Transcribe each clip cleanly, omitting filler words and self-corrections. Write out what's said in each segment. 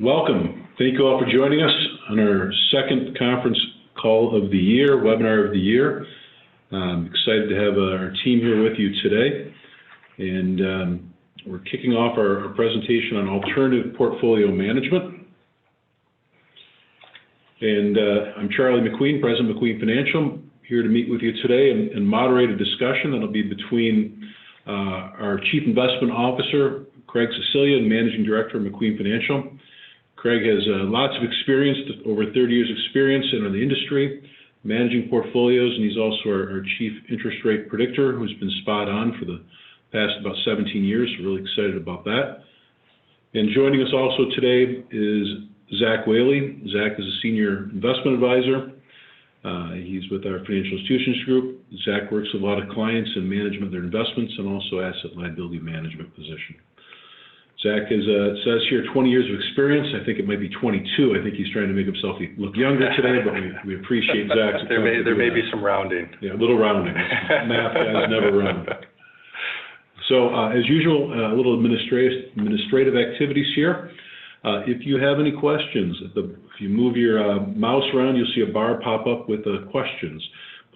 Welcome. Thank you all for joining us on our second conference call of the year, webinar of the year. I'm excited to have our team here with you today. And we're kicking off our presentation on alternative portfolio management. And I'm Charlie McQueen, President of McQueen Financial, here to meet with you today and moderate a discussion that'll be between our Chief Investment Officer, Craig Cecilia, and Managing Director of McQueen Financial. Craig has lots of experience, over 30 years experience in the industry, managing portfolios, and he's also our Chief Interest Rate Predictor, who's been spot on for the past about 17 years. Really excited about that. And joining us also today is Zach Whaley. Zach is a Senior Investment Advisor. He's with our Financial Institutions Group. Zach works with a lot of clients in management of their investments and also asset liability management position. Zach is, it says here, 20 years of experience. I think it might be 22. I think he's trying to make himself look younger today, but we appreciate Zach's. There may be some rounding. Yeah, a little rounding. Math guys never round. So, as usual, a little administrative activities here. If you have any questions, if you move your mouse around, you'll see a bar pop up with questions.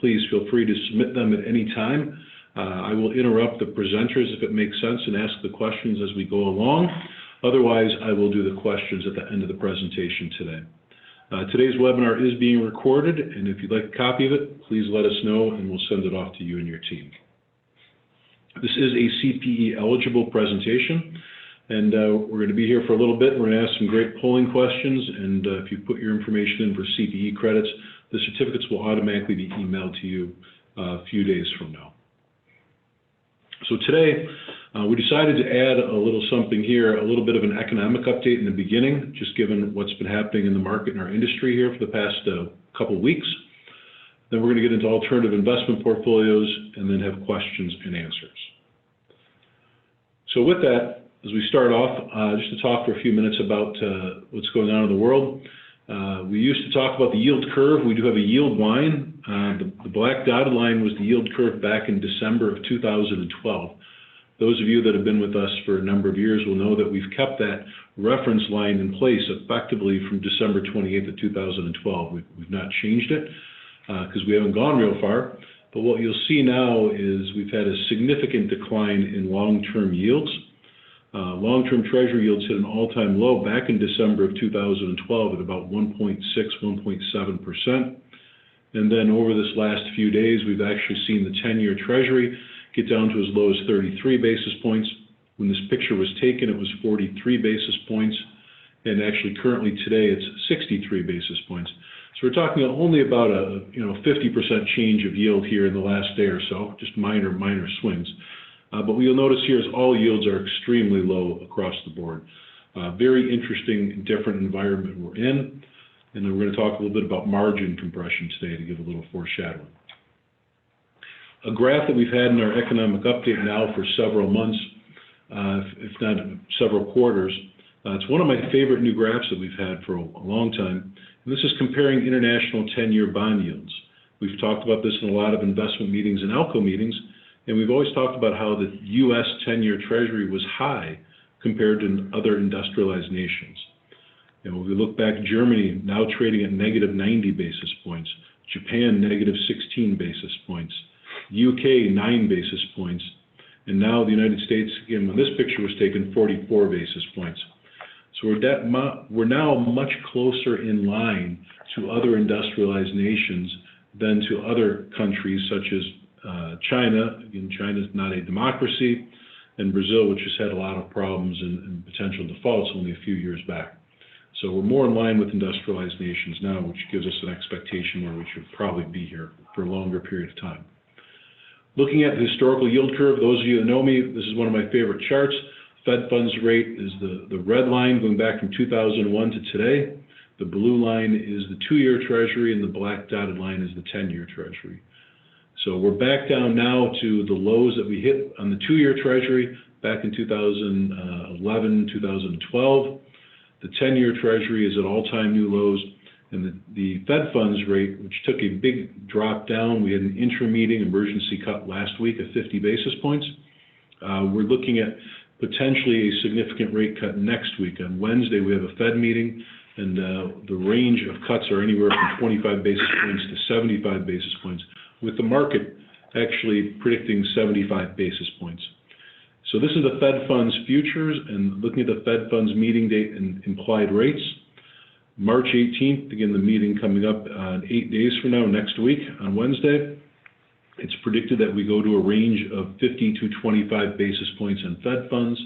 Please feel free to submit them at any time. I will interrupt the presenters if it makes sense and ask the questions as we go along. Otherwise, I will do the questions at the end of the presentation today. Today's webinar is being recorded, and if you'd like a copy of it, please let us know and we'll send it off to you and your team. This is a CPE eligible presentation, and we're going to be here for a little bit. We're going to ask some great polling questions, and if you put your information in for CPE credits, the certificates will automatically be emailed to you a few days from now. So today, we decided to add a little something here, a little bit of an economic update in the beginning, just given what's been happening in the market and our industry here for the past couple of weeks. Then we're going to get into alternative investment portfolios and then have questions and answers. So with that, as we start off, just to talk for a few minutes about what's going on in the world. We used to talk about the yield curve. We do have a yield line. The black dotted line was the yield curve back in December of 2012. Those of you that have been with us for a number of years will know that we've kept that reference line in place effectively from December 28th of 2012. We've not changed it because we haven't gone real far. But what you'll see now is we've had a significant decline in long-term yields. Long-term Treasury yields hit an all-time low back in December of 2012 at about 1.6, 1.7%. And then over this last few days, we've actually seen the 10-year Treasury get down to as low as 33 basis points. When this picture was taken, it was 43 basis points. And actually, currently today, it's 63 basis points. So we're talking only about a 50% change of yield here in the last day or so, just minor swings. But what you'll notice here is all yields are extremely low across the board. Very interesting, different environment we're in. And then we're going to talk a little bit about margin compression today to give a little foreshadowing. A graph that we've had in our economic update now for several months, if not several quarters. It's one of my favorite new graphs that we've had for a long time. And this is comparing international 10-year bond yields. We've talked about this in a lot of investment meetings and ALCO meetings. And we've always talked about how the U.S. 10-year Treasury was high compared to other industrialized nations. And when we look back, Germany now trading at negative 90 basis points, Japan negative 16 basis points, UK 9 basis points, and now the United States, again, when this picture was taken, 44 basis points. So we're now much closer in line to other industrialized nations than to other countries such as China. Again, China's not a democracy, and Brazil, which has had a lot of problems and potential defaults only a few years back. So we're more in line with industrialized nations now, which gives us an expectation where we should probably be here for a longer period of time. Looking at the historical yield curve, those of you that know me, this is one of my favorite charts. Fed funds rate is the red line going back from 2001 to today. The blue line is the 2-year Treasury, and the black dotted line is the 10-year Treasury. So we're back down now to the lows that we hit on the 2-year Treasury back in 2011, 2012. The 10-year Treasury is at all-time new lows, and the Fed funds rate, which took a big drop down, we had an intra-meeting emergency cut last week of 50 basis points. We're looking at potentially a significant rate cut next week. On Wednesday, we have a Fed meeting, and the range of cuts are anywhere from 25 basis points to 75 basis points, with the market actually predicting 75 basis points. So this is the Fed funds futures, and looking at the Fed funds meeting date and implied rates. March 18th, again, the meeting coming up 8 days from now, next week on Wednesday. It's predicted that we go to a range of 50 to 25 basis points in Fed funds,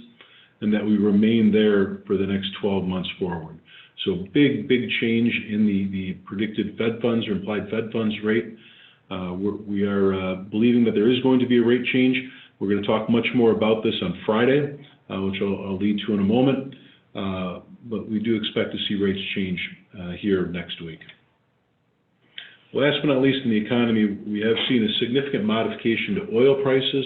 and that we remain there for the next 12 months forward. So big change in the predicted Fed funds or implied Fed funds rate. We are believing that there is going to be a rate change. We're going to talk much more about this on Friday, which I'll lead to in a moment. But we do expect to see rates change here next week. Last but not least, in the economy, we have seen a significant modification to oil prices.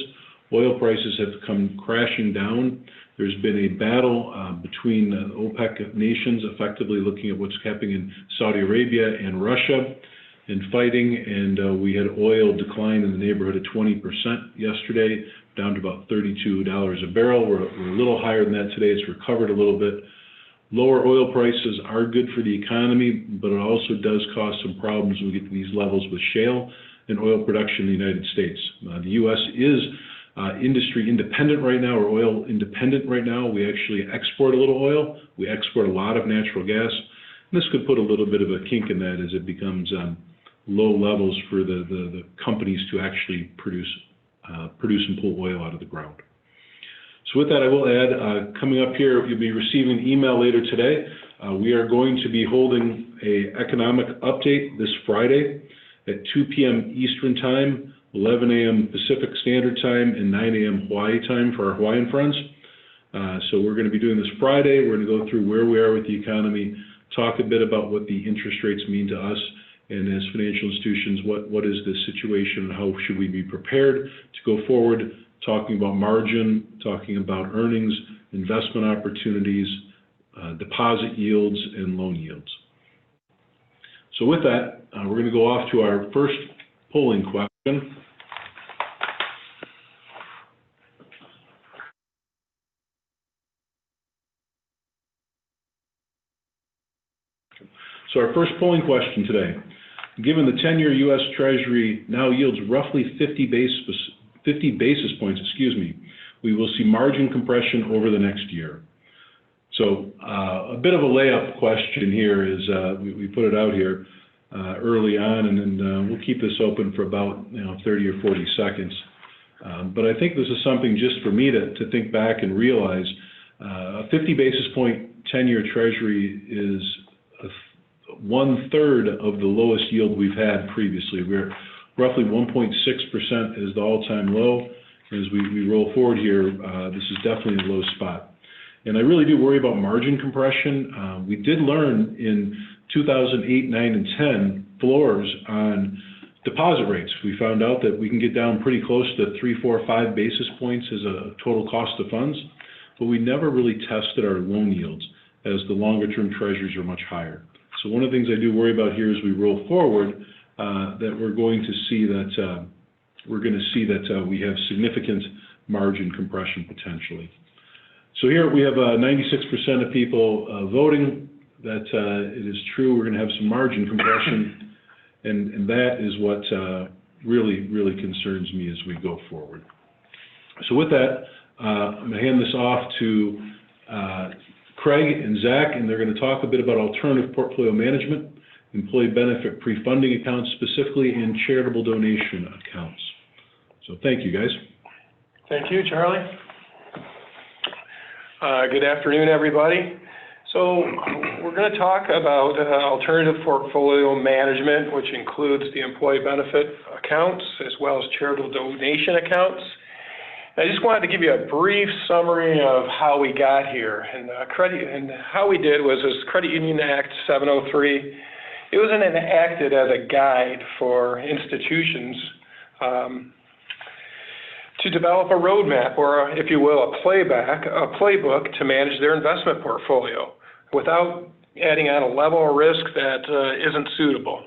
Oil prices have come crashing down. There's been a battle between OPEC nations, effectively looking at what's happening in Saudi Arabia and Russia and fighting, and we had oil decline in the neighborhood of 20% yesterday, down to about $32 a barrel. We're a little higher than that today. It's recovered a little bit. Lower oil prices are good for the economy, but it also does cause some problems when we get to these levels with shale and oil production in the United States. The U.S. is industry independent right now, or oil independent right now. We actually export a little oil. We export a lot of natural gas. And this could put a little bit of a kink in that as it becomes low levels for the companies to actually produce and pull oil out of the ground. So with that, I will add, coming up here, you'll be receiving an email later today. We are going to be holding an economic update this Friday at 2 p.m. Eastern Time, 11 a.m. Pacific Standard Time, and 9 a.m. Hawaii time for our Hawaiian friends. So we're going to be doing this Friday. We're going to go through where we are with the economy, talk a bit about what the interest rates mean to us, and as financial institutions, what is the situation and how should we be prepared to go forward, talking about margin, talking about earnings, investment opportunities, deposit yields, and loan yields. So with that, we're going to go off to our first polling question. So our first polling question today: given the 10-year U.S. Treasury now yields roughly 50 basis points, we will see margin compression over the next year. So a bit of a layup question here is we put it out here early on, and then we'll keep this open for about 30 or 40 seconds. But I think this is something just for me to think back and realize a 50 basis point 10-year Treasury is 1/3 of the lowest yield we've had previously. We're roughly 1.6% is the all-time low. As we roll forward here, this is definitely a low spot. And I really do worry about margin compression. We did learn in 2008, 9, and 10 floors on deposit rates. We found out that we can get down pretty close to 3, 4, 5 basis points as a total cost of funds, but we never really tested our loan yields as the longer-term treasuries are much higher. So one of the things I do worry about here as we roll forward, that we're going to see that we have significant margin compression potentially. So here we have 96% of people voting that it is true we're going to have some margin compression, and that is what really concerns me as we go forward. So with that, I'm going to hand this off to Craig and Zach, and they're going to talk a bit about alternative portfolio management, employee benefit pre-funding accounts specifically, and charitable donation accounts. So thank you, guys. Thank you, Charlie. Good afternoon, everybody. So we're going to talk about alternative portfolio management, which includes the employee benefit accounts as well as charitable donation accounts. I just wanted to give you a brief summary of how we got here. And how we did was this Credit Union Act 703. It was enacted as a guide for institutions to develop a roadmap, or if you will, a playbook to manage their investment portfolio without adding on a level of risk that isn't suitable.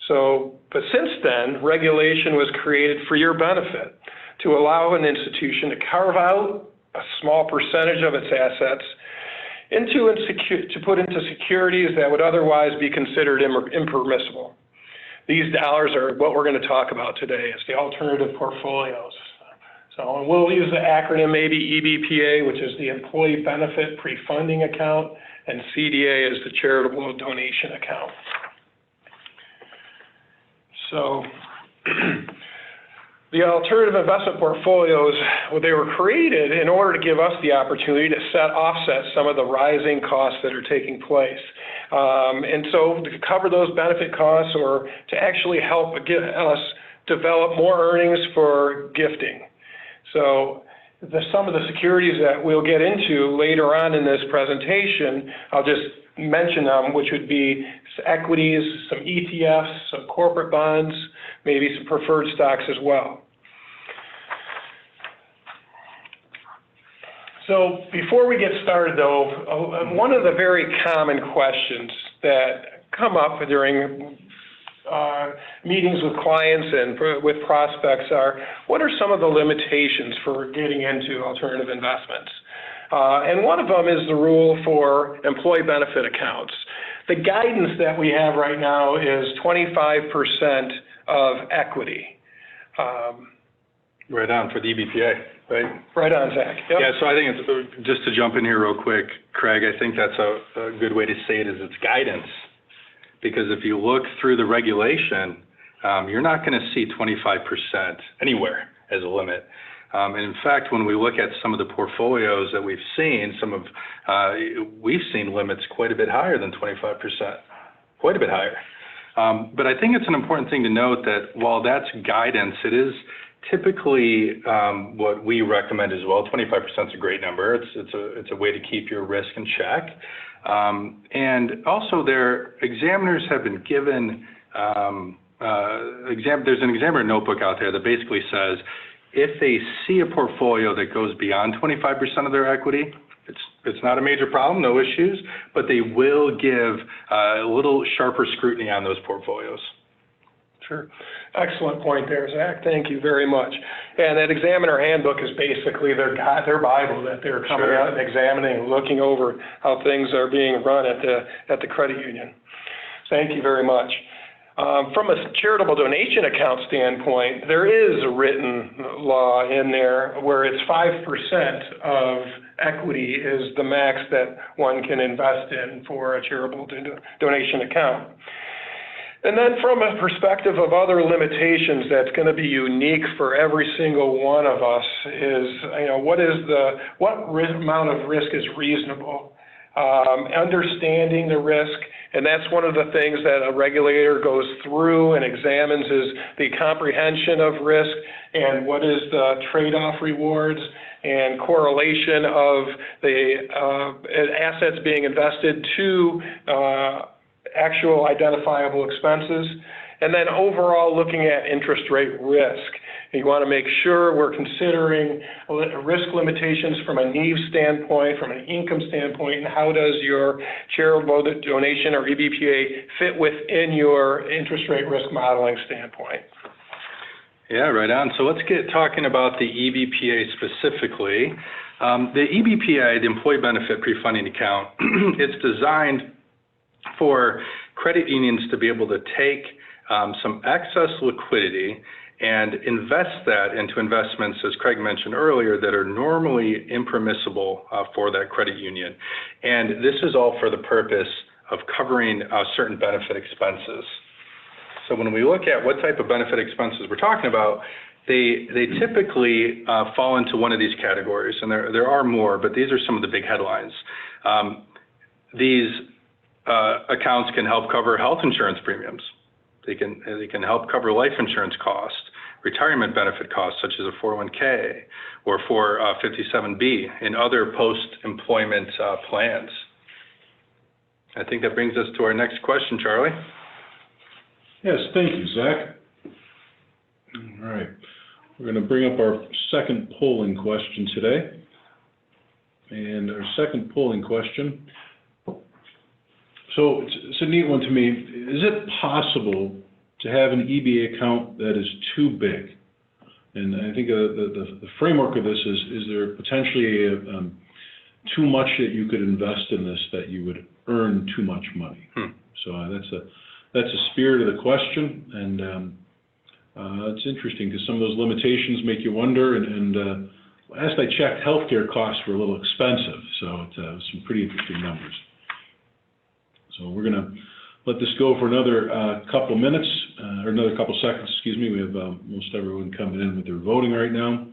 But since then, regulation was created for your benefit to allow an institution to carve out a small percentage of its assets to put into securities that would otherwise be considered impermissible. These dollars are what we're going to talk about today. It's the alternative portfolios. So we'll use the acronym maybe EBPA, which is the Employee Benefit Pre-Funding Account, and CDA is the Charitable Donation Account. So the alternative investment portfolios, well, they were created in order to give us the opportunity to offset some of the rising costs that are taking place. And so to cover those benefit costs or to actually help get us develop more earnings for gifting. So some of the securities that we'll get into later on in this presentation, I'll just mention them, which would be equities, some ETFs, some corporate bonds, maybe some preferred stocks as well. So before we get started though, one of the very common questions that come up during meetings with clients and with prospects are, what are some of the limitations for getting into alternative investments? And one of them is the rule for employee benefit accounts. The guidance that we have right now is 25% of equity. Right on for the EBPA, right? Right on, Zach. Yep. Yeah, so I think it's, just to jump in here real quick, Craig, I think that's a good way to say it is it's guidance. Because if you look through the regulation, you're not going to see 25% anywhere as a limit. And in fact, when we look at some of the portfolios that we've seen, we've seen limits quite a bit higher than 25%, quite a bit higher. But I think it's an important thing to note that while that's guidance, it is typically what we recommend as well. 25% is a great number. It's a way to keep your risk in check. And also their examiners have been given, there's an examiner notebook out there that basically says, if they see a portfolio that goes beyond 25% of their equity, it's not a major problem, no issues, but they will give a little sharper scrutiny on those portfolios. Sure. Excellent point there, Zach. Thank you very much. And that examiner handbook is basically their Bible that they're coming out and examining, looking over how things are being run at the credit union. Thank you very much. From a charitable donation account standpoint, there is a written law in there where it's 5% of equity is the max that one can invest in for a charitable donation account. And then from a perspective of other limitations that's going to be unique for every single one of us is, what amount of risk is reasonable? Understanding the risk, and that's one of the things that a regulator goes through and examines is the comprehension of risk and what is the trade-off rewards and correlation of the assets being invested to actual identifiable expenses, and then overall looking at interest rate risk. You want to make sure we're considering risk limitations from a needs standpoint, from an income standpoint, and how does your charitable donation or EBPA fit within your interest rate risk modeling standpoint. Yeah, right on. So let's get talking about the EBPA specifically. The EBPA, the Employee Benefit Pre-Funding Account, it's designed for credit unions to be able to take some excess liquidity and invest that into investments, as Craig mentioned earlier, that are normally impermissible for that credit union. And this is all for the purpose of covering certain benefit expenses. So when we look at what type of benefit expenses we're talking about, they typically fall into one of these categories, and there are more, but these are some of the big headlines. These accounts can help cover health insurance premiums. They can help cover life insurance costs, retirement benefit costs such as a 401k or 457B and other post-employment plans. I think that brings us to our next question, Charlie. Yes, thank you, Zach. All right, we're going to bring up our second polling question today. And our second polling question, so it's a neat one to me. Is it possible to have an EBA account that is too big? And I think the framework of this is there potentially too much that you could invest in this that you would earn too much money? So that's the spirit of the question, and it's interesting because some of those limitations make you wonder. And last I checked, healthcare costs were a little expensive, so it was some pretty interesting numbers. So we're going to let this go for another couple minutes, or another couple seconds, excuse me. We have most everyone coming in with their voting right now.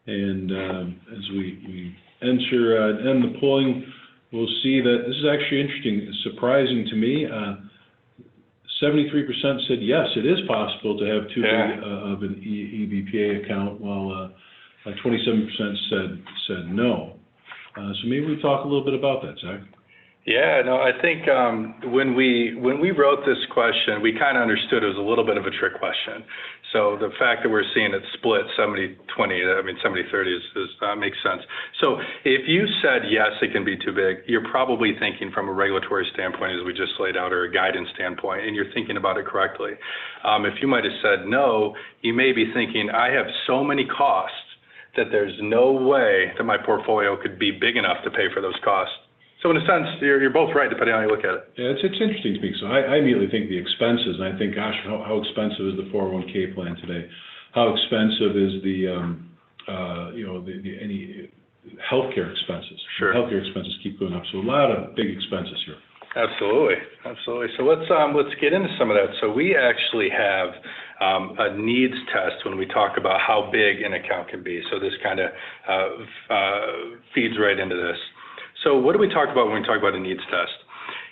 And as we end the polling, we'll see that this is actually interesting. It's surprising to me. 73% said yes, it is possible to have too big of an EBPA account, while 27% said no. So maybe we talk a little bit about that, Zach. Yeah, no, I think when we wrote this question, we kind of understood it was a little bit of a trick question. So the fact that we're seeing it split 70-20, I mean 70-30 makes sense. So if you said yes, it can be too big, you're probably thinking from a regulatory standpoint, as we just laid out, or a guidance standpoint, and you're thinking about it correctly. If you might have said no, you may be thinking, I have so many costs that there's no way that my portfolio could be big enough to pay for those costs. So in a sense, you're both right, depending on how you look at it. Yeah, it's interesting to me. So I immediately think the expenses, and I think, gosh, how expensive is the 401k plan today? How expensive is the any healthcare expenses? Sure. Healthcare expenses keep going up, so a lot of big expenses here. Absolutely, absolutely. So let's get into some of that. So we actually have a needs test when we talk about how big an account can be. So this kind of feeds right into this. So what do we talk about when we talk about a needs test?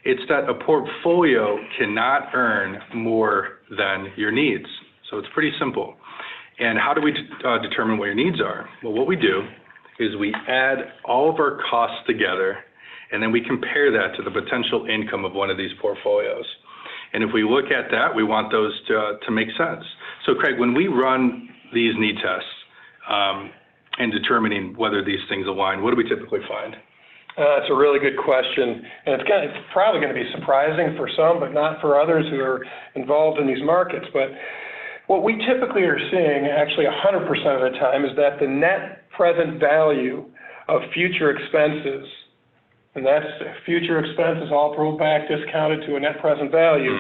It's that a portfolio cannot earn more than your needs. So it's pretty simple. And how do we determine what your needs are? Well, what we do is we add all of our costs together, and then we compare that to the potential income of one of these portfolios. And if we look at that, we want those to make sense. So Craig, when we run these need tests and determining whether these things align, what do we typically find? It's a really good question, and it's probably going to be surprising for some, but not for others who are involved in these markets. But what we typically are seeing, actually 100% of the time, is that the net present value of future expenses, and that's future expenses all rolled back, discounted to a net present value,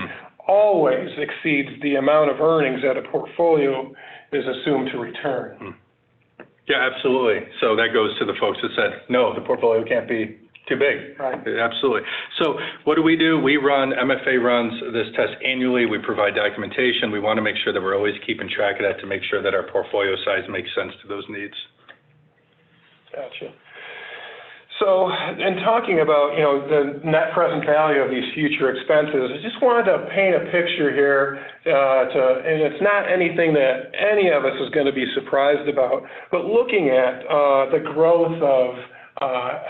always exceeds the amount of earnings that a portfolio is assumed to return. Yeah, absolutely. So that goes to the folks that said, no, the portfolio can't be too big. Right. Absolutely. So what do? MFA runs this test annually. We provide documentation. We want to make sure that we're always keeping track of that to make sure that our portfolio size makes sense to those needs. Gotcha. So in talking about, the net present value of these future expenses, I just wanted to paint a picture here, and it's not anything that any of us is going to be surprised about, but looking at the growth of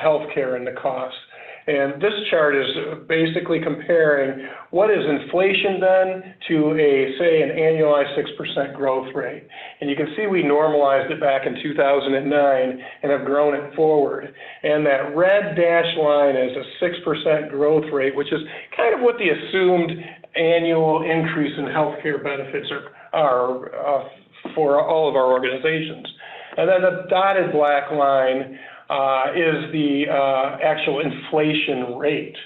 healthcare and the costs. And this chart is basically comparing what is inflation then to say an annualized 6% growth rate. And you can see we normalized it back in 2009 and have grown it forward. And that red dashed line is a 6% growth rate, which is kind of what the assumed annual increase in healthcare benefits are for all of our organizations. And then the dotted black line is the actual inflation rate.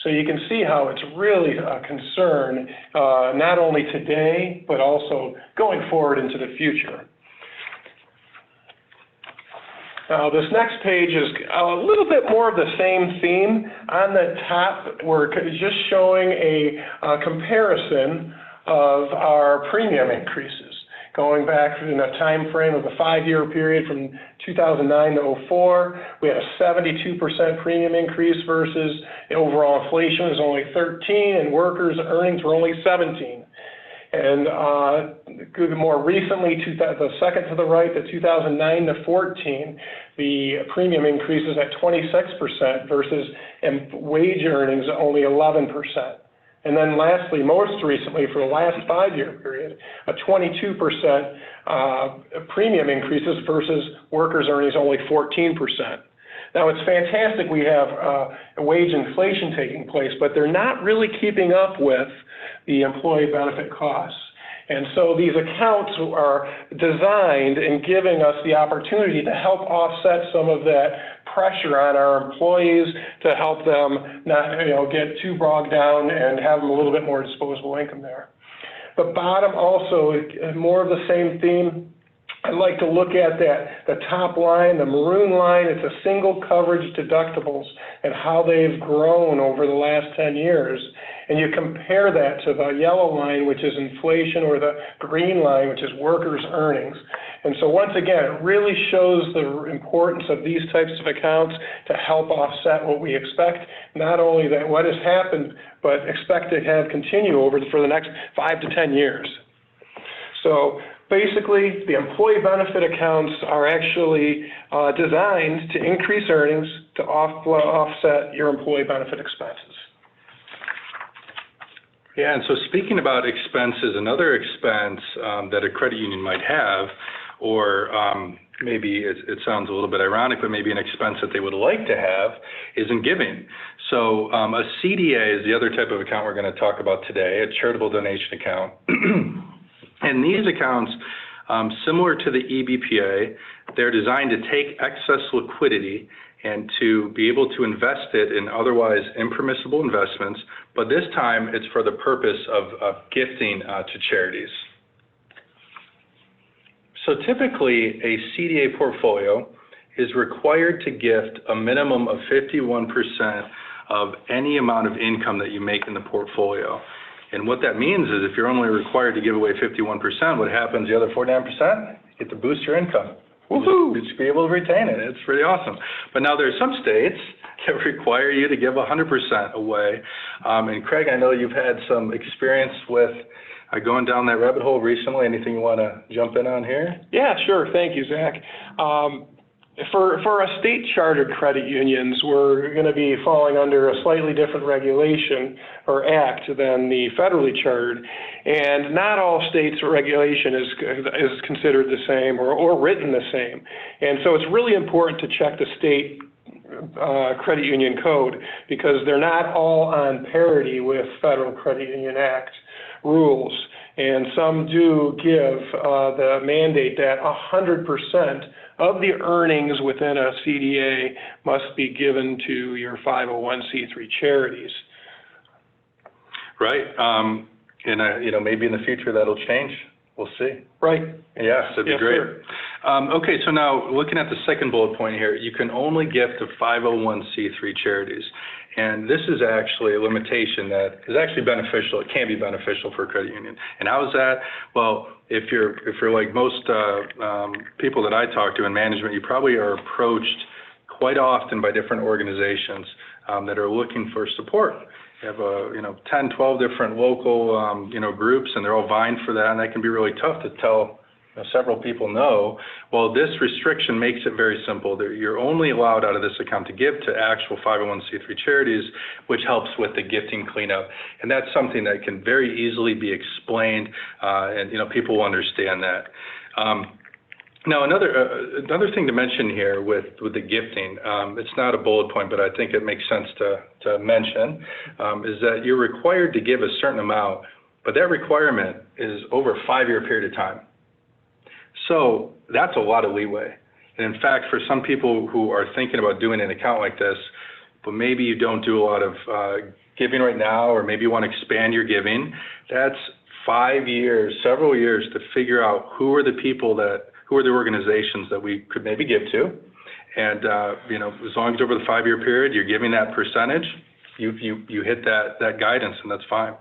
So you can see how it's really a concern, not only today, but also going forward into the future. Now, this next page is a little bit more of the same theme. On the top, we're just showing a comparison of our premium increases. Going back in a time frame of a 5-year period from 2009 to 2004, we had a 72% premium increase versus overall inflation was only 13, and workers' earnings were only 17. And more recently, the second to the right, the 2009 to 14, the premium increases at 26% versus wage earnings only 11%. And then lastly, most recently, for the last 5-year period, a 22% premium increases versus workers' earnings only 14%. Now, it's fantastic we have wage inflation taking place, but they're not really keeping up with the employee benefit costs. And so these accounts are designed and giving us the opportunity to help offset some of that pressure on our employees, to help them not, get too bogged down and have them a little bit more disposable income there. The bottom also, more of the same theme. I'd like to look at the top line, the maroon line. It's a single coverage deductibles and how they've grown over the last 10 years. And you compare that to the yellow line, which is inflation, or the green line, which is workers' earnings. And so once again, it really shows the importance of these types of accounts to help offset what we expect, not only that what has happened, but expect to have continue for the next 5 to 10 years. So basically, the employee benefit accounts are actually designed to increase earnings to offset your employee benefit expenses. Yeah, and so speaking about expenses, another expense that a credit union might have, or maybe it sounds a little bit ironic, but maybe an expense that they would like to have, is in giving. So a CDA is the other type of account we're going to talk about today, a charitable donation account. And these accounts, similar to the EBPA, they're designed to take excess liquidity and to be able to invest it in otherwise impermissible investments, but this time it's for the purpose of gifting to charities. So typically, a CDA portfolio is required to gift a minimum of 51% of any amount of income that you make in the portfolio. And what that means is if you're only required to give away 51%, what happens the other 49%? You get to boost your income. Woohoo! You just be able to retain it. It's pretty awesome. But now there's some states that require you to give 100% away. And Craig, I know you've had some experience with going down that rabbit hole recently. Anything you want to jump in on here? Yeah, sure. Thank you, Zach. For a state-chartered credit unions, we're going to be falling under a slightly different regulation or act than the federally chartered, and not all states' regulation is considered the same or written the same. And so it's really important to check the state credit union code, because they're not all on parity with Federal Credit Union Act rules. And some do give the mandate that 100% of the earnings within a CDA must be given to your 501c3 charities. Right. And maybe in the future that'll change. We'll see. Right. Yes, that'd be great. Sure. Okay, so now looking at the second bullet point here, you can only gift to 501c3 charities. And this is actually a limitation that is actually beneficial. It can be beneficial for a credit union. And how is that? Well, if you're like most people that I talk to in management, you probably are approached quite often by different organizations that are looking for support. You have 10, 12 different local groups, and they're all vying for that, and that can be really tough to tell several people no. Well, this restriction makes it very simple. You're only allowed out of this account to give to actual 501c3 charities, which helps with the gifting cleanup. And that's something that can very easily be explained, and people will understand that. Now, another thing to mention here with the gifting, it's not a bullet point, but I think it makes sense to mention, is that you're required to give a certain amount, but that requirement is over a 5-year period of time. So that's a lot of leeway. And in fact, for some people who are thinking about doing an account like this, but maybe you don't do a lot of giving right now, or maybe you want to expand your giving, that's 5 years, several years to figure out who are the organizations that we could maybe give to. And, as long as over the 5-year period, you're giving that percentage, you hit that guidance, and that's fine.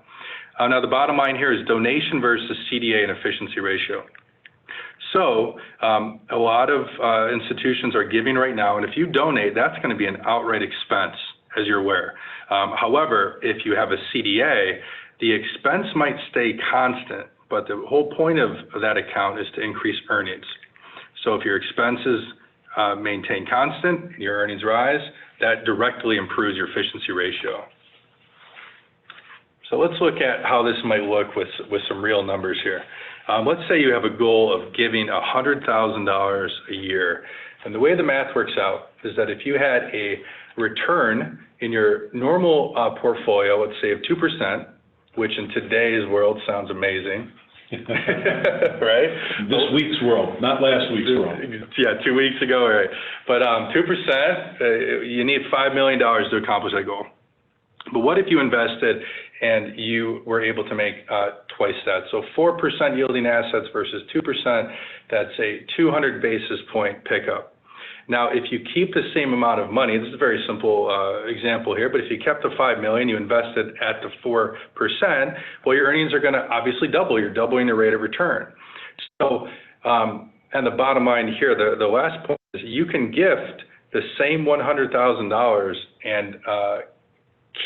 Now, the bottom line here is donation versus CDA and efficiency ratio. So a lot of institutions are giving right now, and if you donate, that's going to be an outright expense, as you're aware. However, if you have a CDA, the expense might stay constant, but the whole point of that account is to increase earnings. So if your expenses maintain constant, your earnings rise, that directly improves your efficiency ratio. So let's look at how this might look with some real numbers here. Let's say you have a goal of giving $100,000 a year. And the way the math works out is that if you had a return in your normal portfolio, let's say of 2%, which in today's world sounds amazing, right? This week's world, not last week's world. Yeah, 2 weeks ago, right. But 2%, you need $5 million to accomplish that goal. But what if you invested and you were able to make twice that? So 4% yielding assets versus 2%, that's a 200 basis point pickup. Now, if you keep the same amount of money, this is a very simple example here, but if you kept the $5 million, you invested at the 4%, well, your earnings are going to obviously double. You're doubling the rate of return. So, and the bottom line here, the last point is you can gift the same $100,000 and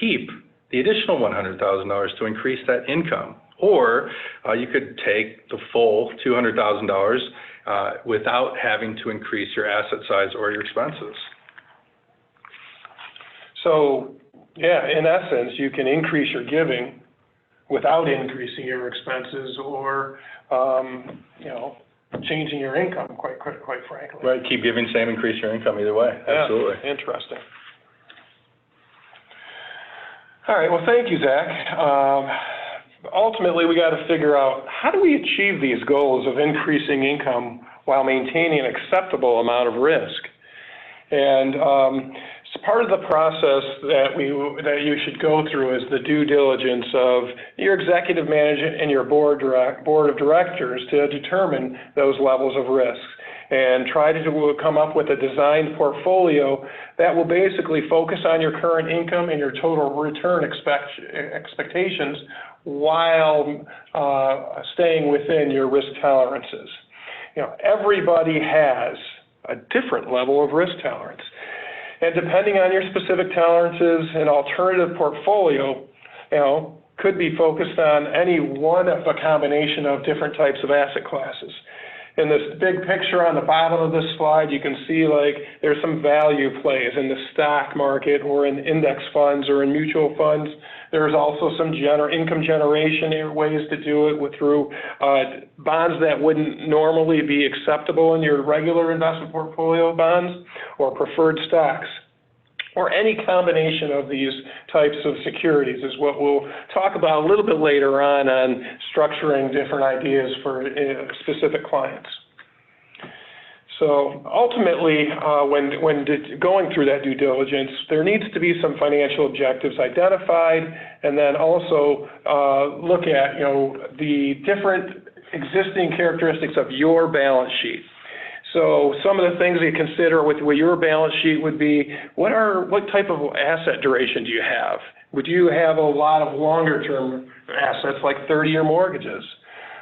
keep the additional $100,000 to increase that income. Or you could take the full $200,000 without having to increase your asset size or your expenses. So, yeah, in essence, you can increase your giving without increasing your expenses or, changing your income, quite frankly. Right, keep giving, same, increase your income either way. Yeah, absolutely. Interesting. All right, well, thank you, Zach. Ultimately, we got to figure out how do we achieve these goals of increasing income while maintaining an acceptable amount of risk. And part of the process that you should go through is the due diligence of your executive management and your board of directors to determine those levels of risk and try to come up with a designed portfolio that will basically focus on your current income and your total return expectations while staying within your risk tolerances. Everybody has a different level of risk tolerance. And depending on your specific tolerances, an alternative portfolio, could be focused on any one of a combination of different types of asset classes. In this big picture on the bottom of this slide, you can see there's some value plays in the stock market or in index funds or in mutual funds. There's also some income generation ways to do it through bonds that wouldn't normally be acceptable in your regular investment portfolio bonds or preferred stocks. Or any combination of these types of securities is what we'll talk about a little bit later on structuring different ideas for specific clients. So ultimately, when going through that due diligence, there needs to be some financial objectives identified, and then also look at the different existing characteristics of your balance sheet. So some of the things you consider with your balance sheet would be, what type of asset duration do you have? Would you have a lot of longer-term assets like 30-year mortgages?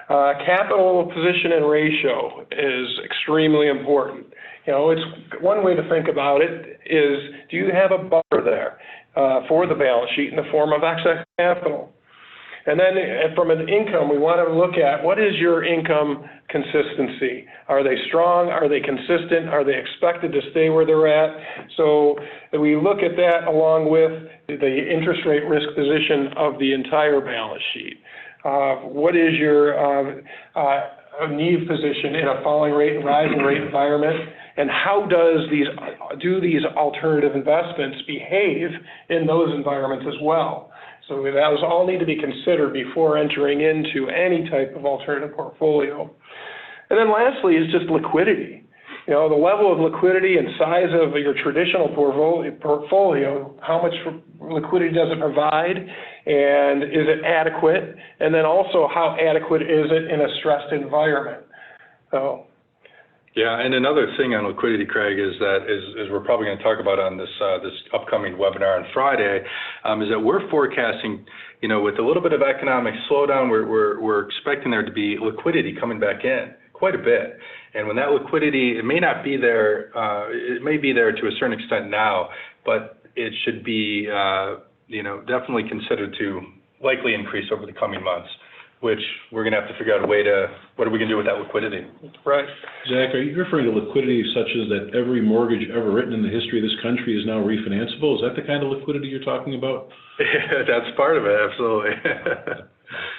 Capital position and ratio is extremely important. It's one way to think about it is, do you have a buffer there for the balance sheet in the form of excess capital? And then from an income, we want to look at what is your income consistency? Are they strong? Are they consistent? Are they expected to stay where they're at? So we look at that along with the interest rate risk position of the entire balance sheet. What is your need position in a falling rate and rising rate environment? And how do these alternative investments behave in those environments as well? So those all need to be considered before entering into any type of alternative portfolio. And then lastly is just liquidity. The level of liquidity and size of your traditional portfolio, how much liquidity does it provide, and is it adequate? And then also, how adequate is it in a stressed environment? Yeah, and another thing on liquidity, Craig, is we're probably going to talk about on this upcoming webinar on Friday, is that we're forecasting, with a little bit of economic slowdown, we're expecting there to be liquidity coming back in quite a bit. And when that liquidity, it may not be there, it may be there to a certain extent now, but it should be, definitely considered to likely increase over the coming months, which we're going to have to figure out a way to, what are we going to do with that liquidity? Right. Zach, are you referring to liquidity such as that every mortgage ever written in the history of this country is now refinanceable? Is that the kind of liquidity you're talking about? That's part of it, absolutely.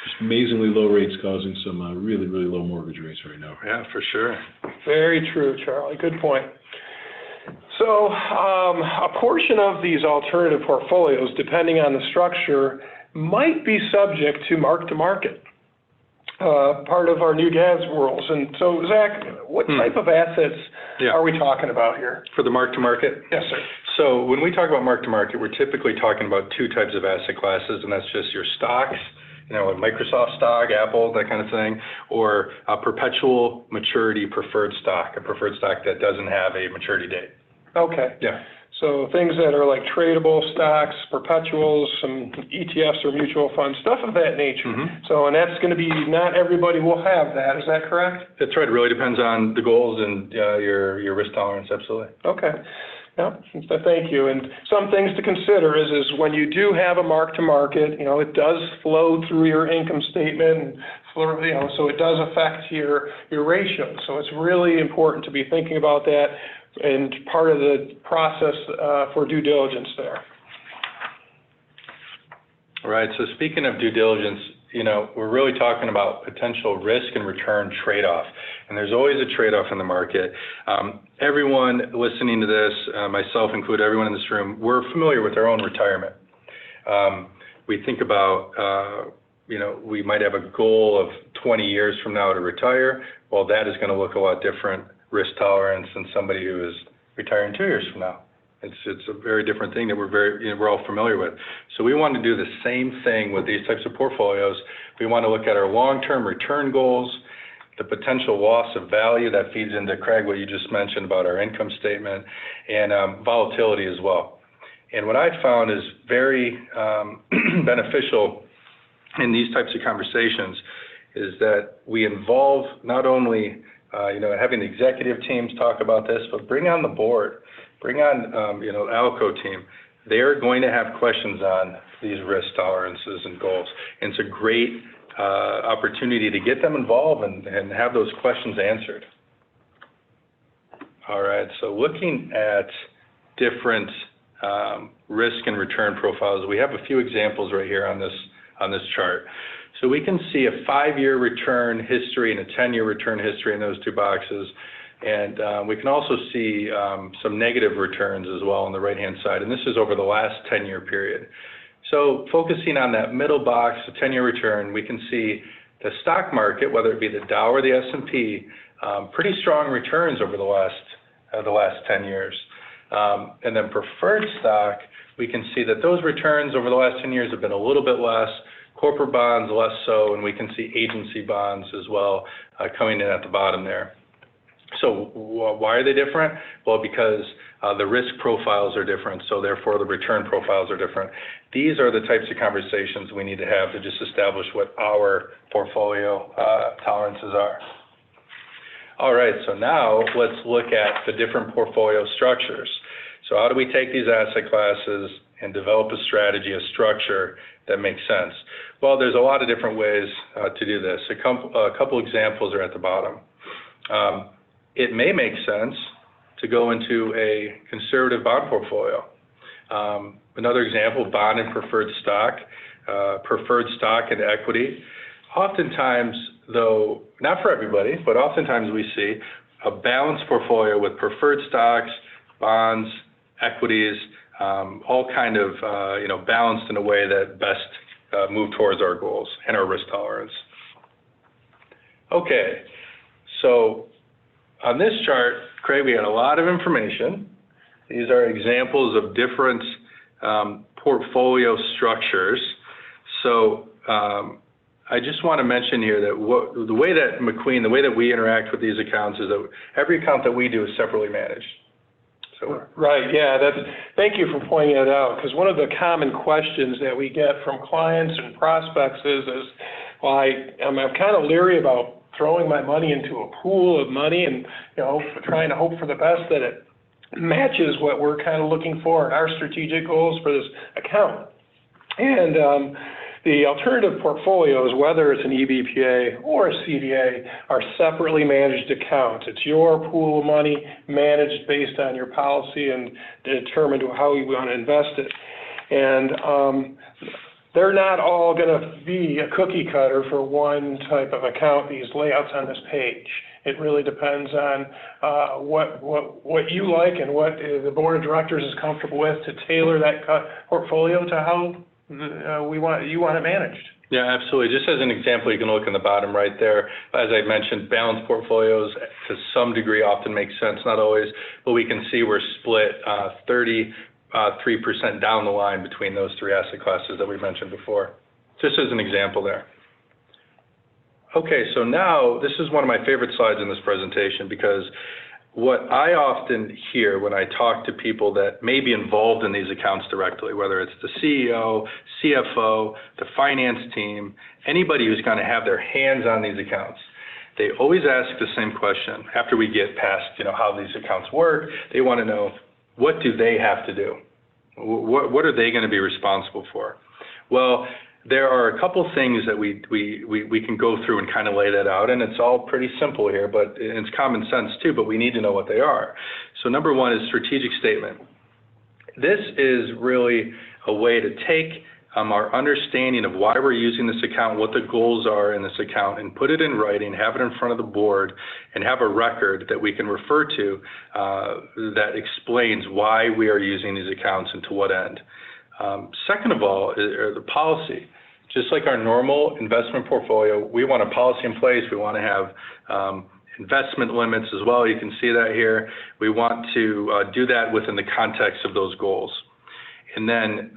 Just amazingly low rates causing some really, really low mortgage rates right now. Yeah, for sure. Very true, Charlie. Good point. So a portion of these alternative portfolios, depending on the structure, might be subject to mark-to-market. part of our new GAS rules. And so, Zach, what type of assets are we talking about here? For the mark-to-market? Yes, sir. So when we talk about mark-to-market, we're typically talking about two types of asset classes, and that's just your stocks, like Microsoft stock, Apple, that kind of thing, or a perpetual maturity preferred stock, a preferred stock that doesn't have a maturity date. Okay. Yeah. So things that are like tradable stocks, perpetuals, some ETFs or mutual funds, stuff of that nature. So, and that's going to be, not everybody will have that. Is that correct? That's right. It really depends on the goals and your risk tolerance. Absolutely. Okay. Yeah, so thank you. And some things to consider is when you do have a mark-to-market, it does flow through your income statement, and so it does affect your ratios. So it's really important to be thinking about that and part of the process for due diligence there. All right. So speaking of due diligence, we're really talking about potential risk and return trade-off. And there's always a trade-off in the market. Everyone listening to this, myself included, everyone in this room, we're familiar with our own retirement. We think about, we might have a goal of 20 years from now to retire. Well, that is going to look a lot different risk tolerance than somebody who is retiring 2 years from now. It's a very different thing that we're all familiar with. So we want to do the same thing with these types of portfolios. We want to look at our long-term return goals, the potential loss of value that feeds into, Craig, what you just mentioned about our income statement, and volatility as well. And what I found is very beneficial in these types of conversations is that we involve not only having the executive teams talk about this, but bring on the board. Bring on, ALCO team. They're going to have questions on these risk tolerances and goals. And it's a great opportunity to get them involved and have those questions answered. All right, so looking at different risk and return profiles, we have a few examples right here on this chart. So we can see a 5-year return history and a 10-year return history in those two boxes. And we can also see some negative returns as well on the right-hand side, and this is over the last 10-year period. So focusing on that middle box, the 10-year return, we can see the stock market, whether it be the Dow or the S&P, pretty strong returns over the last 10 years. And then preferred stock, we can see that those returns over the last 10 years have been a little bit less, corporate bonds less so, and we can see agency bonds as well coming in at the bottom there. So why are they different? Well, because the risk profiles are different, so therefore the return profiles are different. These are the types of conversations we need to have to just establish what our portfolio tolerances are. All right, so now let's look at the different portfolio structures. So how do we take these asset classes and develop a strategy, a structure that makes sense? Well, there's a lot of different ways to do this. A couple examples are at the bottom. It may make sense to go into a conservative bond portfolio. Another example, bond and preferred stock and equity. Oftentimes, though, not for everybody, but oftentimes we see a balanced portfolio with preferred stocks, bonds, equities, all kind of balanced in a way that best move towards our goals and our risk tolerance. Okay, so on this chart, Craig, we got a lot of information. These are examples of different portfolio structures. So I just want to mention here that the way that McQueen, the way that we interact with these accounts is that every account that we do is separately managed. So, right, yeah, thank you for pointing that out, because one of the common questions that we get from clients and prospects is well, I'm kind of leery about throwing my money into a pool of money and, trying to hope for the best that it matches what we're kind of looking for in our strategic goals for this account. And the alternative portfolios, whether it's an EBPA or a CDA, are separately managed accounts. It's your pool of money managed based on your policy and determined how you want to invest it. And they're not all going to be a cookie cutter for one type of account, these layouts on this page. It really depends on what you like and what the board of directors is comfortable with to tailor that portfolio to how you want it managed. Yeah, absolutely. Just as an example, you can look in the bottom right there. As I mentioned, balanced portfolios to some degree often make sense, not always, but we can see we're split 33% down the line between those three asset classes that we mentioned before. Just as an example there. Okay, so now this is one of my favorite slides in this presentation because what I often hear when I talk to people that may be involved in these accounts directly, whether it's the CEO, CFO, the finance team, anybody who's going to have their hands on these accounts, they always ask the same question. After we get past, how these accounts work, they want to know, what do they have to do? What are they going to be responsible for? Well, there are a couple things that we can go through and kind of lay that out, and it's all pretty simple here, but it's common sense too, but we need to know what they are. So number one is strategic statement. This is really a way to take our understanding of why we're using this account, what the goals are in this account, and put it in writing, have it in front of the board, and have a record that we can refer to that explains why we are using these accounts and to what end. Second of all, are the policy. Just like our normal investment portfolio, we want a policy in place. We want to have investment limits as well. You can see that here. We want to do that within the context of those goals. And then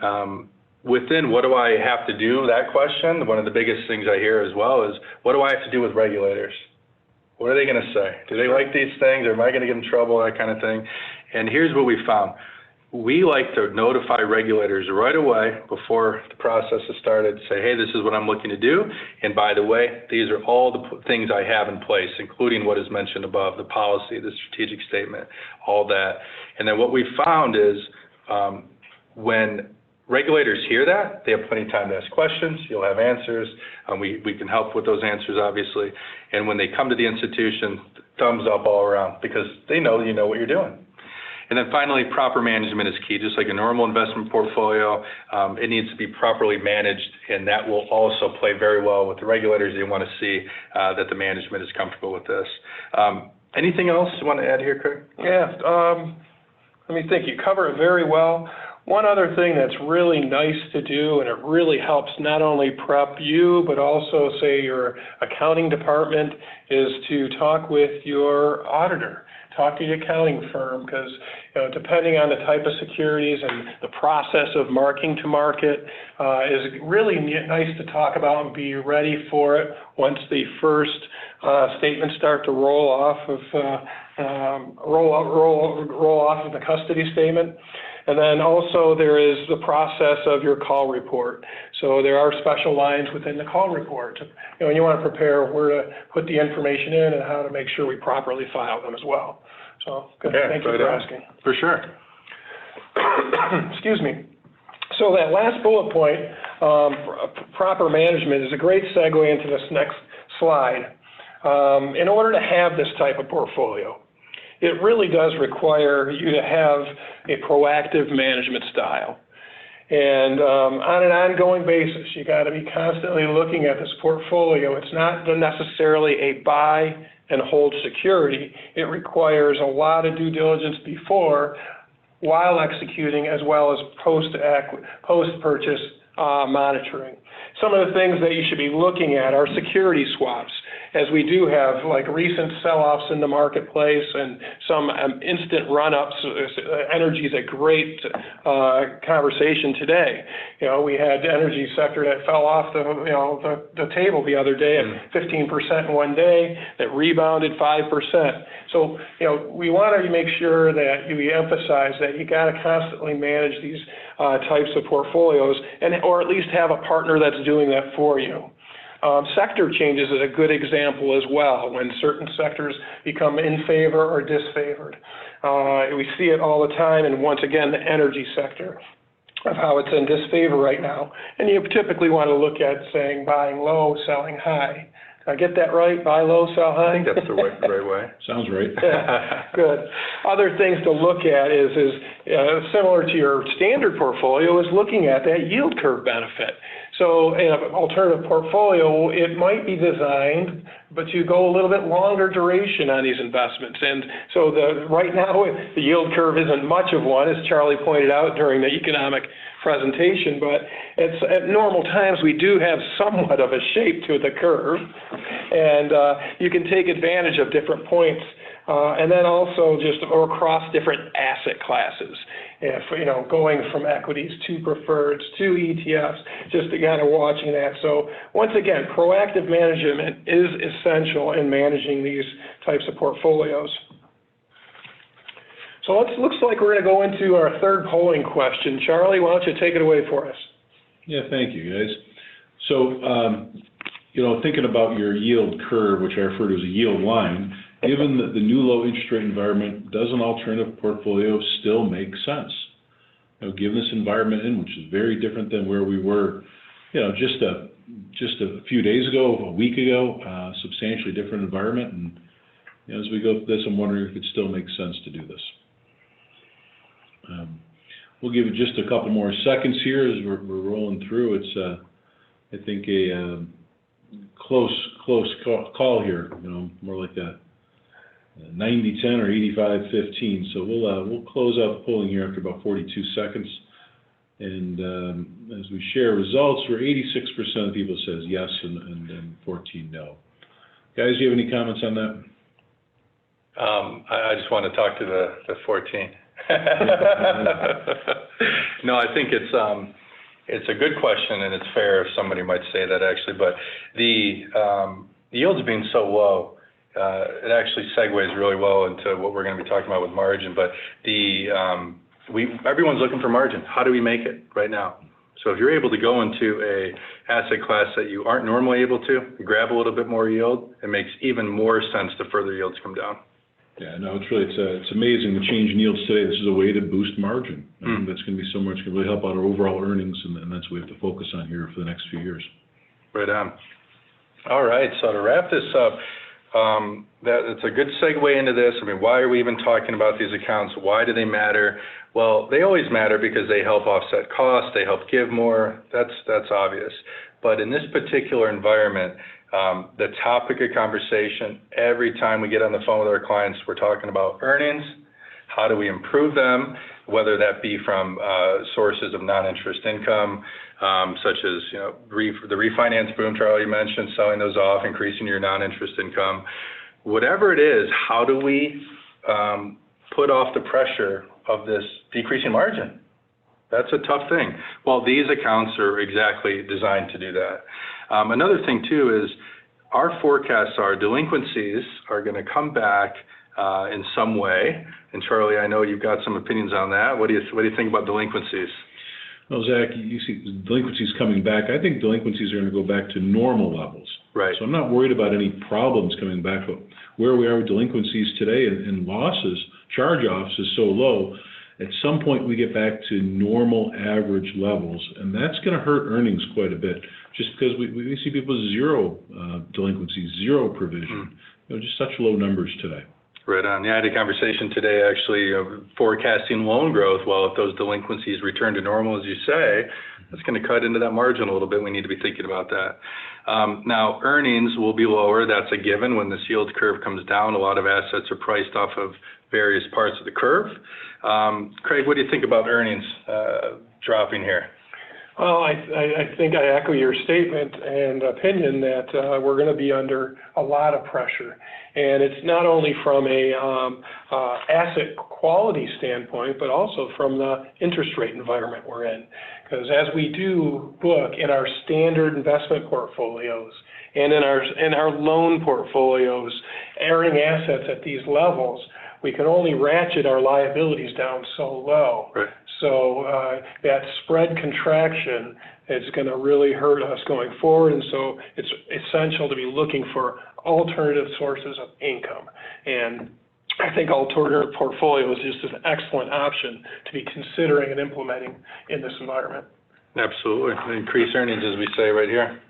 within what do I have to do, that question, one of the biggest things I hear as well is, what do I have to do with regulators? What are they going to say? Do they like these things? Or am I going to get in trouble? That kind of thing. And here's what we found. We like to notify regulators right away before the process is started, say, hey, this is what I'm looking to do. And by the way, these are all the things I have in place, including what is mentioned above, the policy, the strategic statement, all that. And then what we found is when regulators hear that, they have plenty of time to ask questions. You'll have answers. We can help with those answers, obviously. And when they come to the institution, thumbs up all around because they know you know what you're doing. And then finally, proper management is key. Just like a normal investment portfolio, it needs to be properly managed, and that will also play very well with the regulators. They want to see that the management is comfortable with this. Anything else you want to add here, Craig? Yeah, let me think. You cover it very well. One other thing that's really nice to do, and it really helps not only prep you, but also, say, your accounting department, is to talk with your auditor. Talk to your accounting firm because, depending on the type of securities and the process of marking to market, is really nice to talk about and be ready for it once the first statements start to roll off of the custody statement. And then also there is the process of your call report. So there are special lines within the call report. You want to prepare where to put the information in and how to make sure we properly file them as well. So good. Yeah, Thank you for asking. For sure. Excuse me. So that last bullet point, proper management, is a great segue into this next slide. In order to have this type of portfolio, it really does require you to have a proactive management style. And on an ongoing basis, you got to be constantly looking at this portfolio. It's not necessarily a buy and hold security. It requires a lot of due diligence before, while executing, as well as post-purchase monitoring. Some of the things that you should be looking at are security swaps, as we do have like recent sell-offs in the marketplace and some instant run-ups. Energy is a great conversation today. We had energy sector that fell off the table the other day at 15% in one day, that rebounded 5%. So, we want to make sure that we emphasize that you got to constantly manage these types of portfolios, or at least have a partner that's doing that for you. Sector changes is a good example as well, when certain sectors become in favor or disfavored. We see it all the time, and once again, the energy sector, of how it's in disfavor right now. And you typically want to look at saying buying low, selling high. Did I get that right? Buy low, sell high? I think that's the right way. Sounds right. Yeah, good. Other things to look at is similar to your standard portfolio, is looking at that yield curve benefit. So in an alternative portfolio, it might be designed, but you go a little bit longer duration on these investments. And so right now, the yield curve isn't much of one, as Charlie pointed out during the economic presentation, but at normal times, we do have somewhat of a shape to the curve, and you can take advantage of different points, and then also or across different asset classes. If, going from equities to preferreds to ETFs, just kind of watching that. So once again, proactive management is essential in managing these types of portfolios. So looks like we're going to go into our third polling question. Charlie, why don't you take it away for us? Yeah, thank you, guys. So, thinking about your yield curve, which I refer to as a yield line, given the new low interest rate environment, does an alternative portfolio still make sense? Given this environment which is very different than where we were, just a few days ago, a week ago, substantially different environment. And as we go through this, I'm wondering if it still makes sense to do this. We'll give it just a couple more seconds here as we're rolling through. It's, I think, a close call here, more like a 90-10 or 85-15. So we'll close out the polling here after about 42 seconds. And as we share results, where 86% of people says yes and 14 no. Guys, do you have any comments on that? I just want to talk to the 14. No, I think it's a good question, and it's fair if somebody might say that actually, but the yields being so low, it actually segues really well into what we're going to be talking about with margin, but everyone's looking for margin. How do we make it right now? So if you're able to go into a asset class that you aren't normally able to, grab a little bit more yield, it makes even more sense to further yields come down. Yeah, no, it's amazing the change in yields today. This is a way to boost margin. I think that's going to be so much, going to really help out our overall earnings, and that's what we have to focus on here for the next few years. Right on. All right, so to wrap this up, that's a good segue into this. I mean, why are we even talking about these accounts? Why do they matter? Well, they always matter because they help offset costs, they help give more. That's obvious. But in this particular environment, the topic of conversation, every time we get on the phone with our clients, we're talking about earnings. How do we improve them, whether that be from sources of non-interest income, such as the refinance boom Charlie mentioned, selling those off, increasing your non-interest income. Whatever it is, how do we put off the pressure of this decreasing margin? That's a tough thing. Well, these accounts are exactly designed to do that. Another thing, too, is our forecasts are delinquencies are going to come back in some way. And Charlie, I know you've got some opinions on that. What do you think about delinquencies? Well, Zach, you see delinquencies coming back. I think delinquencies are going to go back to normal levels. Right. So I'm not worried about any problems coming back. But where we are with delinquencies today and losses, charge-offs is so low, at some point we get back to normal average levels, and that's going to hurt earnings quite a bit, just because we see people with zero delinquencies, zero provision, just such low numbers today. Right on. Yeah, I had a conversation today actually forecasting loan growth. Well, if those delinquencies return to normal, as you say, that's going to cut into that margin a little bit. We need to be thinking about that. Now, earnings will be lower. That's a given. When this yield curve comes down, a lot of assets are priced off of various parts of the curve. Craig, what do you think about earnings dropping here? Well, I think I echo your statement and opinion that we're going to be under a lot of pressure. And it's not only from a asset quality standpoint, but also from the interest rate environment we're in. Because as we do book in our standard investment portfolios and in our loan portfolios, earning assets at these levels, we can only ratchet our liabilities down so low. Right. So that spread contraction is going to really hurt us going forward, and so it's essential to be looking for alternative sources of income. And I think alternative portfolio is just an excellent option to be considering and implementing in this environment. Absolutely. Increase earnings, as we say right here.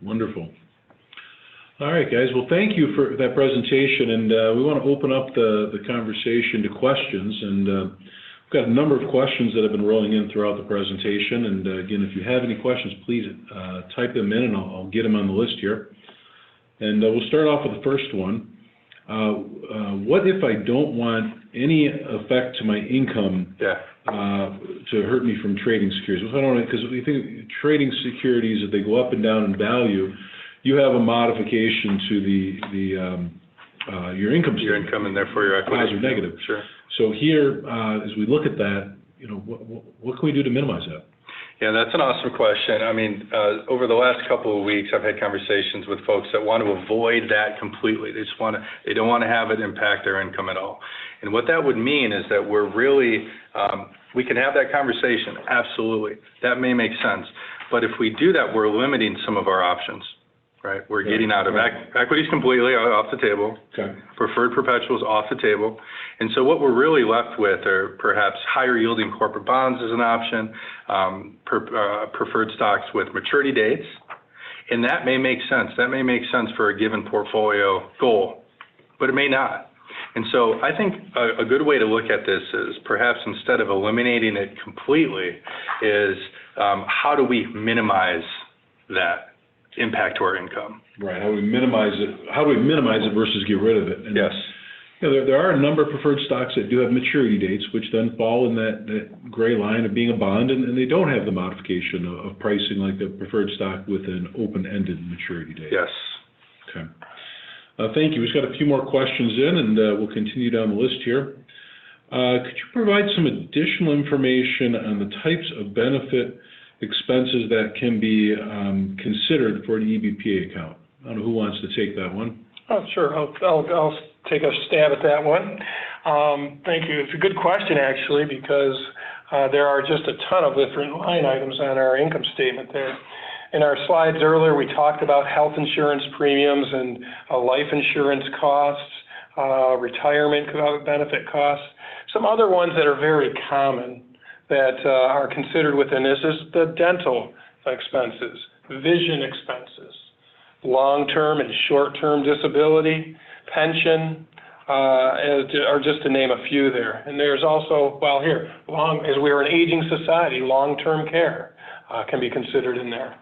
Wonderful. All right, guys. Well, thank you for that presentation, and we want to open up the conversation to questions. And we've got a number of questions that have been rolling in throughout the presentation. And again, if you have any questions, please type them in, and I'll get them on the list here. And we'll start off with the first one. What if I don't want any effect to my income Yeah. to hurt me from trading securities? If I don't, because we think trading securities, if they go up and down in value, you have a modification to your income statement. Your income and therefore your equity. Positive, negative. Sure. So here, as we look at that, what can we do to minimize that? Yeah, that's an awesome question. I mean, over the last couple of weeks, I've had conversations with folks that want to avoid that completely. They don't want to have it impact their income at all. And what that would mean is that we're really, we can have that conversation, absolutely. That may make sense. But if we do that, we're limiting some of our options, right? We're getting out of equities completely off the table. Okay. Preferred perpetuals off the table. And so what we're really left with are perhaps higher yielding corporate bonds as an option, preferred stocks with maturity dates. And that may make sense. That may make sense for a given portfolio goal, but it may not. And so I think a good way to look at this is perhaps instead of eliminating it completely is how do we minimize that impact to our income? Right. How do we minimize it? How do we minimize it versus get rid of it? And, Yes. There are a number of preferred stocks that do have maturity dates, which then fall in that gray line of being a bond, and they don't have the modification of pricing like the preferred stock with an open-ended maturity date. Yes. Okay. Thank you. We've got a few more questions in, and we'll continue down the list here. Could you provide some additional information on the types of benefit expenses that can be considered for an EBPA account? I don't know who wants to take that one. Oh, sure. I'll take a stab at that one. Thank you. It's a good question, actually, because there are just a ton of different line items on our income statement there. In our slides earlier, we talked about health insurance premiums and life insurance costs, retirement benefit costs. Some other ones that are very common that are considered within this is the dental expenses, vision expenses, long-term and short-term disability, pension, are just to name a few there. And there's also, as we are an aging society, long-term care can be considered in there.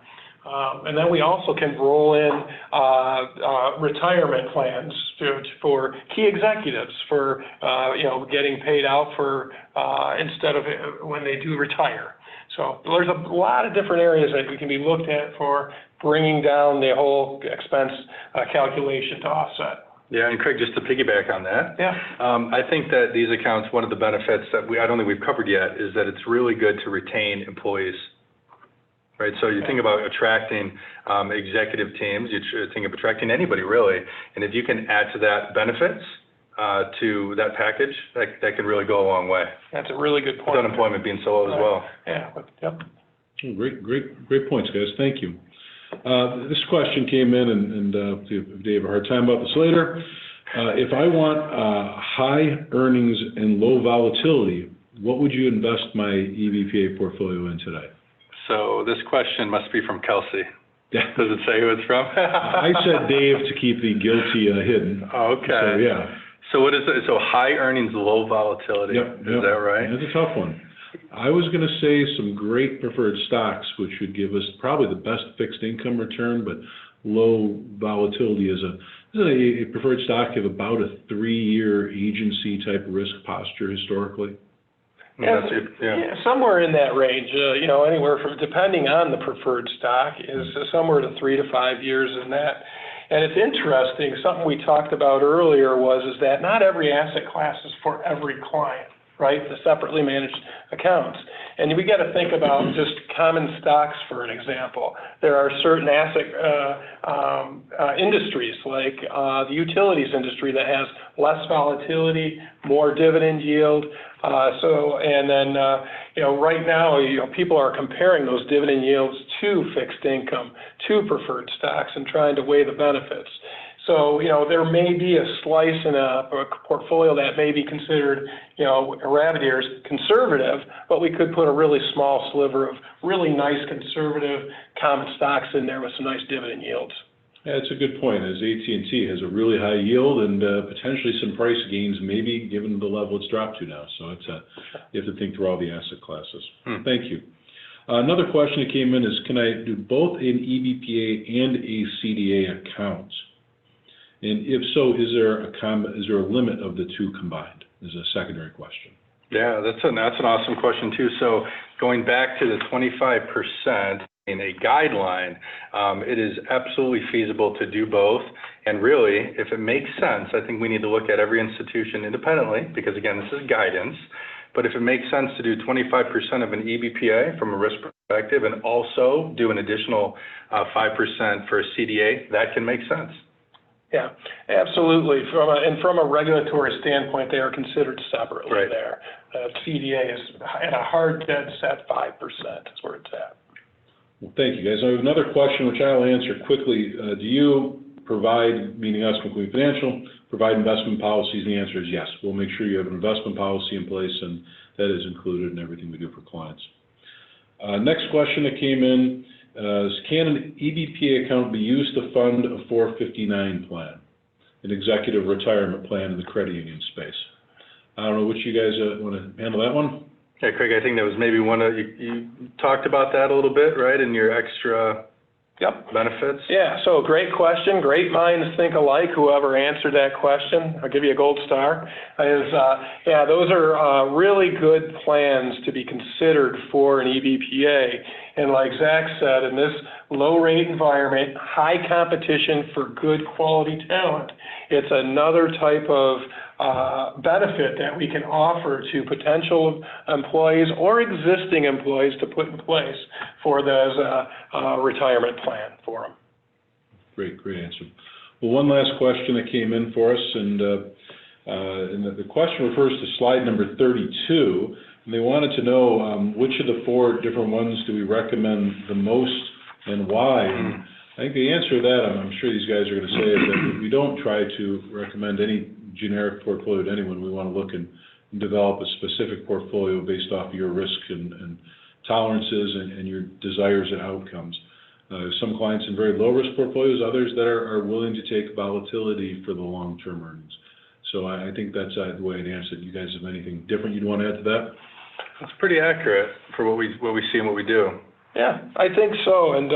And then we also can roll in retirement plans for key executives for, getting paid out for instead of when they do retire. So there's a lot of different areas that we can be looked at for bringing down the whole expense calculation to offset. Yeah, and Craig, just to piggyback on that, Yeah. I think that these accounts, one of the benefits that I don't think we've covered yet is that it's really good to retain employees. Right, so you think about attracting executive teams, you think of attracting anybody really, and if you can add to that benefits to that package, that can really go a long way. That's a really good point. With unemployment being so low as well. Yeah, yep. Great points, guys. Thank you. This question came in, and see if Dave have a hard time about this later. If I want high earnings and low volatility, what would you invest my EBPA portfolio in today? So this question must be from Kelsey. Does it say who it's from? I said Dave to keep the guilty hidden. Okay. So, yeah. So what is it? So high earnings, low volatility. Yep. Is that right? That's a tough one. I was going to say some great preferred stocks, which would give us probably the best fixed income return, but low volatility is a preferred stock of about a 3-year agency type risk posture historically. Yeah, somewhere in that range, anywhere from, depending on the preferred stock, is somewhere to 3 to 5 years in that. And it's interesting, something we talked about earlier is that not every asset class is for every client, right? The separately managed accounts. And we got to think about just common stocks, for an example. There are certain asset industries, like the utilities industry, that has less volatility, more dividend yield. Right now, people are comparing those dividend yields to fixed income, to preferred stocks, and trying to weigh the benefits. So, there may be a slice in a portfolio that may be considered, rabbit ears, conservative, but we could put a really small sliver of really nice conservative common stocks in there with some nice dividend yields. Yeah, that's a good point, as AT&T has a really high yield and potentially some price gains, maybe given the level it's dropped to now. So you have to think through all the asset classes. Thank you. Another question that came in is, can I do both an EBPA and a CDA account? And if so, is there a limit of the two combined? Is a secondary question. Yeah, that's an awesome question too. So going back to the 25% in a guideline, it is absolutely feasible to do both. And really, if it makes sense, I think we need to look at every institution independently, because again, this is guidance. But if it makes sense to do 25% of an EBPA from a risk perspective and also do an additional 5% for a CDA, that can make sense. Yeah, absolutely. From a regulatory standpoint, they are considered separately Right. there. CDA is at a hard dead set 5% is where it's at. Well, thank you, guys. I have another question, which I'll answer quickly. Do you provide, meaning us, McQueen Financial, provide investment policies? And the answer is yes. We'll make sure you have an investment policy in place, and that is included in everything we do for clients. Next question that came in is, can an EBPA account be used to fund a 459 plan, an executive retirement plan in the credit union space? I don't know which you guys want to handle that one? Yeah, Craig, I think that was maybe one of, you talked about that a little bit, right, in your extra benefits? Yeah, so great question. Great minds think alike, whoever answered that question. I'll give you a gold star. Yeah, those are really good plans to be considered for an EBPA. And like Zach said, in this low-rate environment, high competition for good quality talent, it's another type of benefit that we can offer to potential employees or existing employees to put in place for those retirement plan for them. Great answer. Well, one last question that came in for us, and the question refers to slide number 32, and they wanted to know which of the four different ones do we recommend the most and why. And I think the answer to that, I'm sure these guys are going to say, is that we don't try to recommend any generic portfolio to anyone. We want to look and develop a specific portfolio based off of your risk and tolerances and your desires and outcomes. Some clients in very low-risk portfolios, others that are willing to take volatility for the long-term earnings. So I think that's the way I'd answer it. You guys have anything different you'd want to add to that? That's pretty accurate for what we see and what we do. Yeah, I think so. And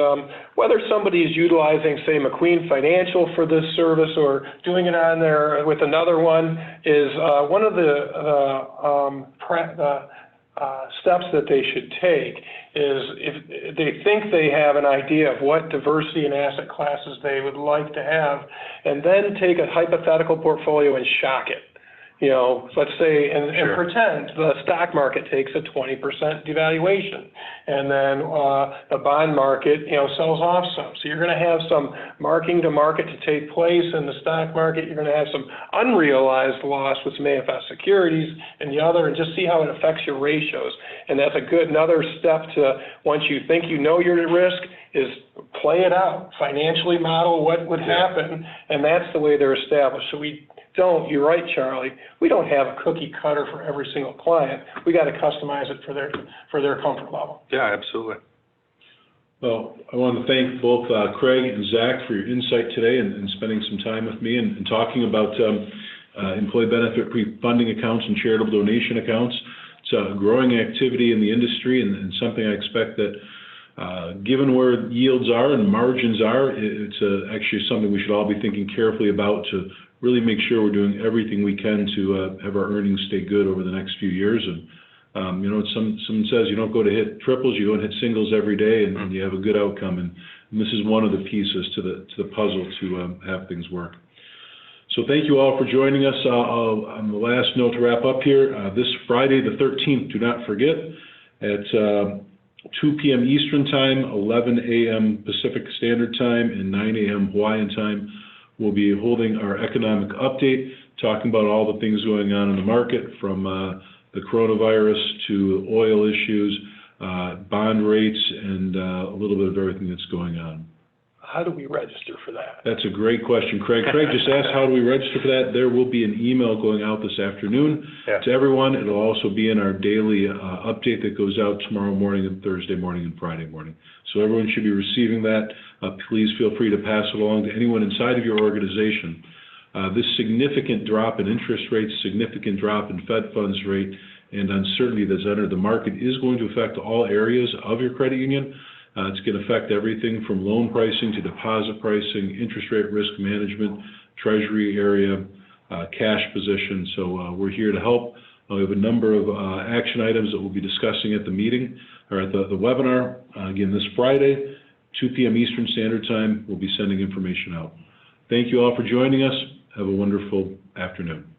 whether somebody is utilizing, say, McQueen Financial for this service or doing it on there with another one is one of the steps that they should take is if they think they have an idea of what diversity in asset classes they would like to have, and then take a hypothetical portfolio and shock it. You know, let's say, and pretend the stock market takes a 20% devaluation, and then the bond market, sells off some. So you're going to have some marking to market to take place in the stock market. You're going to have some unrealized loss, which may affect securities and the other, and just see how it affects your ratios. And that's another step to, once you think you know you're at risk, is play it out, financially model what would happen, and that's the way they're established. So you're right, Charlie, we don't have a cookie cutter for every single client. We got to customize it for their comfort level. Yeah, absolutely. Well, I want to thank both Craig and Zach for your insight today and spending some time with me and talking about employee benefit pre-funding accounts and charitable donation accounts. It's a growing activity in the industry and something I expect that given where yields are and margins are, it's actually something we should all be thinking carefully about to really make sure we're doing everything we can to have our earnings stay good over the next few years. And someone says you don't go to hit triples, you go and hit singles every day, and you have a good outcome. And this is one of the pieces to the puzzle to have things work. So thank you all for joining us. On the last note to wrap up here, this Friday the 13th, do not forget, at 2 p.m. Eastern Time, 11 a.m. Pacific Standard Time, and 9 a.m. Hawaiian Time, we'll be holding our economic update, talking about all the things going on in the market, from the coronavirus to oil issues, bond rates, and a little bit of everything that's going on. How do we register for that? That's a great question, Craig. Craig just asked, how do we register for that? There will be an email going out this afternoon to everyone. It'll also be in our daily update that goes out tomorrow morning and Thursday morning and Friday morning. So everyone should be receiving that. Please feel free to pass it along to anyone inside of your organization. This significant drop in interest rates, significant drop in Fed funds rate, and uncertainty that's entered the market is going to affect all areas of your credit union. It's going to affect everything from loan pricing to deposit pricing, interest rate risk management, treasury area, cash position. So we're here to help. We have a number of action items that we'll be discussing at the meeting, or at the webinar. Again, this Friday, 2 p.m. Eastern Standard Time, we'll be sending information out. Thank you all for joining us. Have a wonderful afternoon.